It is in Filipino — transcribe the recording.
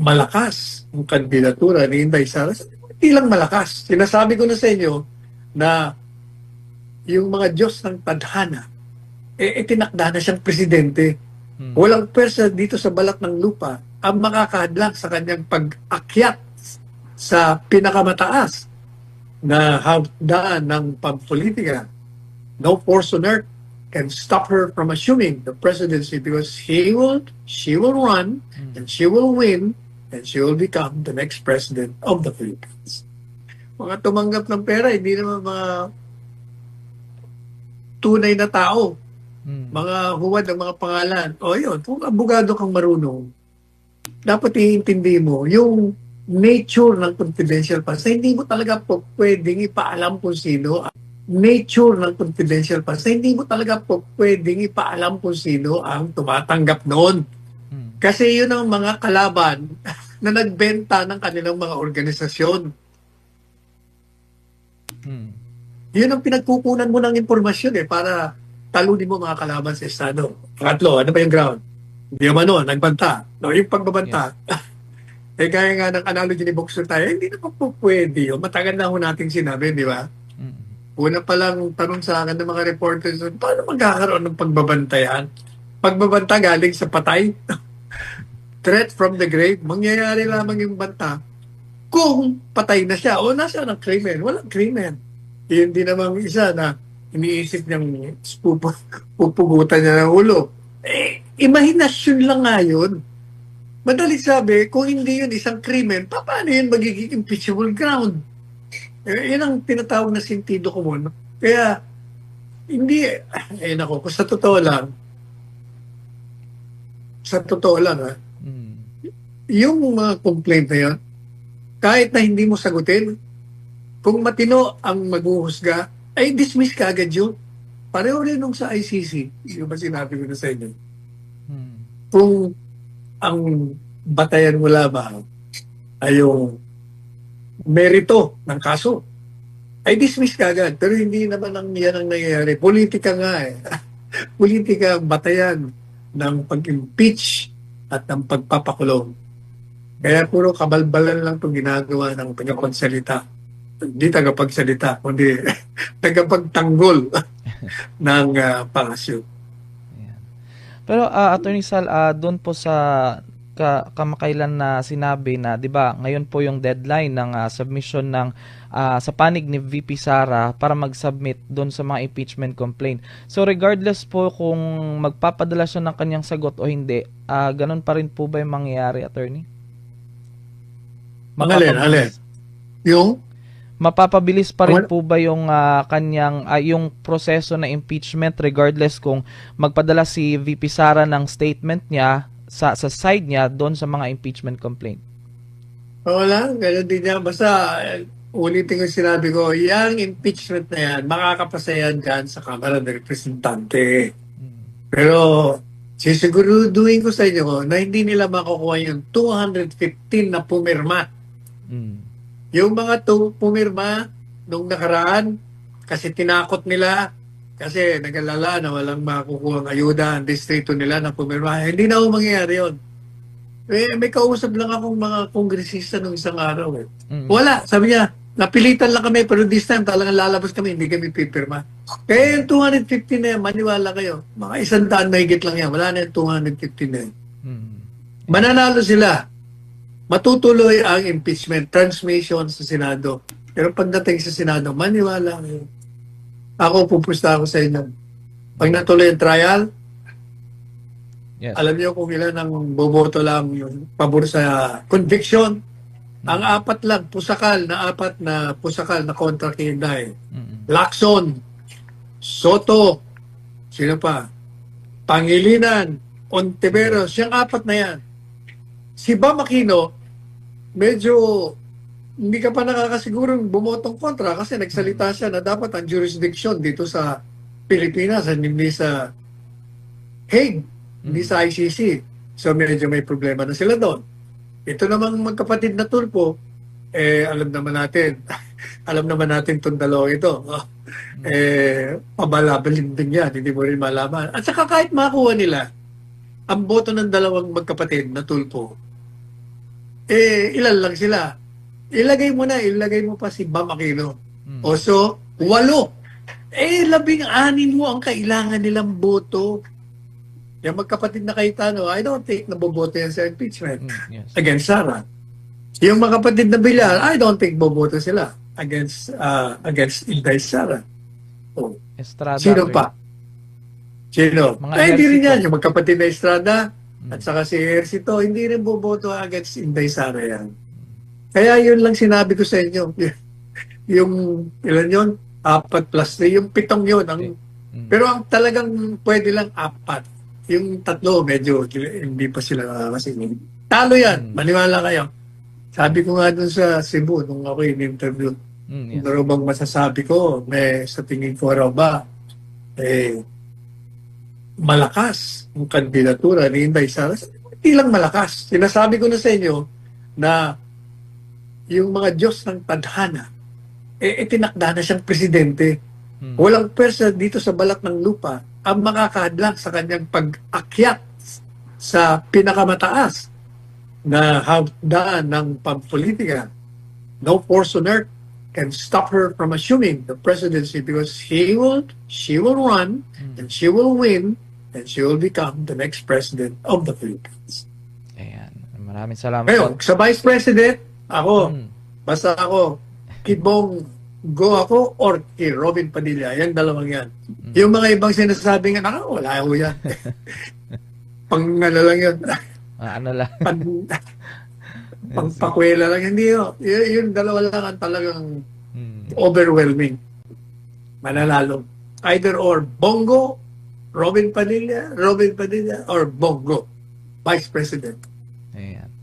malakas ang kandidatura ni Inday Sara. Hindi lang malakas. Sinasabi ko na sa inyo na yung mga Diyos ng tadhana, tinakda na siyang presidente. Walang pwersa dito sa balat ng lupa ang makakahadlang sa kanyang pag-akyat sa pinakamataas na hagdan ng pampolitika. No force on earth can stop her from assuming the presidency because she will run and she will win and she will become the next president of the Philippines. Mga tumanggap ng pera, hindi naman mga tunay na tao. Mga huwad ng mga pangalan. O yun, kung abogado kang marunong, dapat iintindi mo yung nature ng confidential funds na hindi mo talaga po pwedeng ipaalam kung sino nature ng confidential funds na hindi mo talaga po pwedeng ipaalam kung sino ang tumatanggap noon. Kasi yun ang mga kalaban na nagbenta ng kanilang mga organisasyon. Yun ang pinagkukunan mo ng impormasyon para talunin mo mga kalaban sa estado. Pangatlo, ano ba yung ground? Hindi naman nagbanta. No, yung pagbabanta. Yes. Kaya nga ng analogy ni Boxer tayo, hindi naman po pwede yun. Matagal na ho natin sinabi, di ba? Una pa lang tanong sa akin ng mga reporters, paano magkakaroon ng pagbabantayan? Pagbabanta galing sa patay? Threat from the grave? Mangyayari lamang yung banta kung patay na siya o nasa ng krimen. Walang krimen. Yun din naman isa na iniisip niyang pupugutan niya ng ulo. Imahinasyon lang nga yun. Madali sabi, kung hindi yun isang krimen, paano yun magiging impeachable ground? Yan ang tinatawag na sentido común. Kaya, hindi, kung sa totoo lang, yung mga complaint na yun, kahit na hindi mo sagutin, kung matino ang maghuhusga, ay dismiss ka agad yun. Pareho rin nung sa ICC. Yung ba sinabi ko na sa inyo? Kung ang batayan mo lamang ay yung merito ng kaso, ay dismiss ka agad. Pero hindi naman yan ang nangyayari. Politika nga Politika ang batayan ng pag-impeach at ng pagpapakulong. Kaya puro kabalbalan lang itong ginagawa ng tagapagsalita. Hindi tagapagsalita, kundi tagapagtanggol ng pangasyo. Pero Attorney Sal, doon po sa kamakailan na sinabi na, 'di ba, ngayon po yung deadline ng submission ng sa panig ni VP Sara para mag-submit doon sa mga impeachment complaint. So regardless po kung magpapadala siya ng kanyang sagot o hindi, ganun pa rin po ba yung mangyayari, Attorney? Alin? Yung mapapabilis pa rin po ba yung kanyang yung proseso na impeachment regardless kung magpadala si VP Sara ng statement niya sa side niya doon sa mga impeachment complaint? Wala, ganun din niya. Basta ulitin ko sinabi ko, yung impeachment na yan, makakapasa yan dyan sa Kamara ng Representante. Pero sisiguruduhin ko sa inyo na hindi nila makukuha yung 215 na pumirma. Yung mga pumirma nung nakaraan, kasi tinakot nila, kasi nag-alala na walang makukuha ng ayuda ang distrito nila na pumirma. Hindi na ho mangyayari yun. May kausap lang akong mga kongresista nung isang araw. Wala, sabi niya, napilitan lang kami, pero this time talagang lalabas kami, hindi kami pipirma. Kaya yung 250 na yan, maniwala kayo. Mga 100 mahigit lang yan. Wala na yung 250 na yan. Mananalo sila. Matutuloy ang impeachment transmission sa Senado. Pero pagdating sa Senado, maniwala kayo. Ako, pupusta ako sa inyo. Pag natuloy ang trial, yes, alam niyo kung ilan ang boboto lang yung pabor sa conviction. Ang apat lang, pusakal na kontra kay Inday. Lacson, Soto, sino pa? Pangilinan, Ontiveros, siyang apat na yan. Si Bam Aquino, medyo hindi ka pa nakakasigurong bumotong kontra kasi nagsalita siya na dapat ang jurisdiction dito sa Pilipinas at hindi sa Hague, hindi sa ICC. So medyo may problema na sila doon. Ito namang magkapatid na Tulfo, alam naman natin itong dalawang ito. Pabalabalin din yan, hindi mo rin malaman. At saka kahit makuha nila ang boto ng dalawang magkapatid na Tulfo, ilan lang sila. Ilagay mo pa si Bam Aquino. Mm. O so, 8. 16 mo ang kailangan nilang boto. Yung magkapatid na Cayetano, I don't think naboboto yan sa impeachment Yes. against Sara. Yung mga kapatid na Villar, I don't think boboto sila against Inday Sara. Oh. Estrada. Sino pa? Sino? Mga Hindi rin Ejercito. yan. Yung magkapatid na Estrada at saka si Ejercito, hindi rin boboto against Inday Sara yan. Kaya yun lang sinabi ko sa inyo. Yung, ilan yun? 4 plus 3. Yung 7 yun. Pero ang talagang pwede lang 4. Yung 3, medyo hindi pa sila kasi talo yan. Maniwala kayo. Sabi ko nga dun sa Cebu, nung ako in-interview, Yes. ano bang masasabi ko? Sa tingin ko raw ba, malakas ang kandidatura ni Inday Sara. Hindi lang malakas. Sinasabi ko na sa inyo na yung mga Diyos ng tadhana, tinakda na siyang presidente. Walang pwersa dito sa balat ng lupa ang makakahadlang sa kanyang pag-akyat sa pinakamataas na hagdaan ng pampolitika. No force on earth can stop her from assuming the presidency because she will run and she will win and she will become the next president of the Philippines. Ayan. Maraming salamat. Ngayon, sa vice president, ako, basta ako, Kidbong go ako or kay Robin Padilla. Yan, dalawang yan. Yung mga ibang sinasabi nga, wala ko yan. Ano lang yun. Ano lang. Pangpakwela lang. Hindi yun. Yung dalawa lang ang talagang overwhelming. Mananalo. Either or Bongo, Robin Padilla, or Bongo, Vice President.